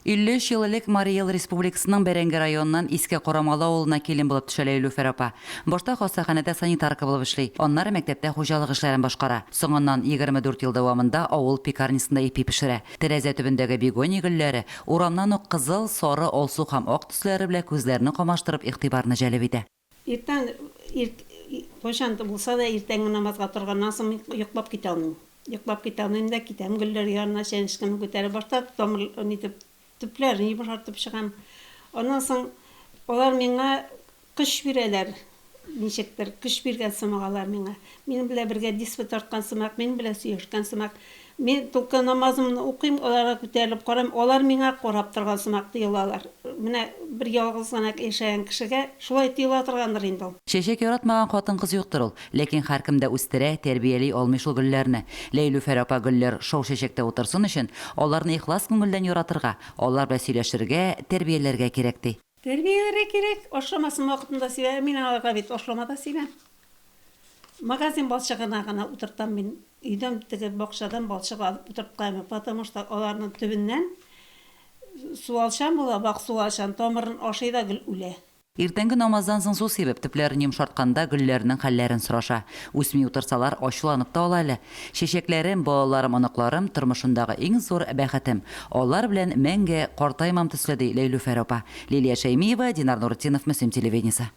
53 ел элек Марий Эл Республикасының Бәрәңге районынан Иске Корамалы авылына килен булып төшә Ләйлүфәр апа. Башта хастаханәдә санитарка булып эшли. Аннары мәктәптә хуҗалык эшләрен башкара. Соңыннан 24 ел дәвамында авыл пекарнисында ипи пешерә. Тәрәзә төбендәге бегония гөлләре урамнан ук кызыл, сары, алсу һәм ак төсләре белән күзләрне камаштырып игътибарны җәлеп итә. Иртән кайчан булса да иртәнге намазга торганнан соң йоклап китә алмыйм. Йоклап китә алмыйм да китәм гөлләр янына чәнечкене күтәреп башта тамыр төпләрен йомшартып чыгам. Аннан соң алар миңа көч бирәләр. Ничектер көч биргән сымагалар миңа. Минем белән бергә диспут тарткан сымак, минем белән сөйләшкән сымак. Мен только намазымны укыйм, аларга күтәрелеп карыйм, алар миңа карап торган сымак тоелалар. Менә бер ялгыз гына яшәгән кешегә шулай тоела торгандыр инде ул. Чәчәк яратмаган хатын-кыз юктыр ул, ләкин һәркем дә үстерә, тәрбияли алмый шул гөлләрне. Ләйлүфәр апа гөлләр шау чәчәктә утырсын өчен, аларны ихлас күңелдән яратырга, алар белән сөйләшергә, тәрбияләргә кирәк ди. Тәрбияләргә кирәк, ашламасын вакытында сөйләм, мин аларга бит ашламада сөйләм. Магазин балчыгына гына утыртам мин. Өйдән теге бакчадан балчык алып утырып калам, потому что аларның төбеннән суалчан була, бак суалчан тамырын ашый да гөл үлә. Иртәнге намаздан соң су сибеп, төпләрен йомшартканда гөлләрнең хәлләрен сораша. Үсми утырсалар, ачуланып та ала әле. Чәчәкләрем, балаларым, аныкларым тормышындагы иң зур бәхетем. Алар белән мәңге картаймам төсле ди Ләйлүфәр апа. Лилия Шәймиева, Динар Нуртдинов, Мөслим телевидениесе.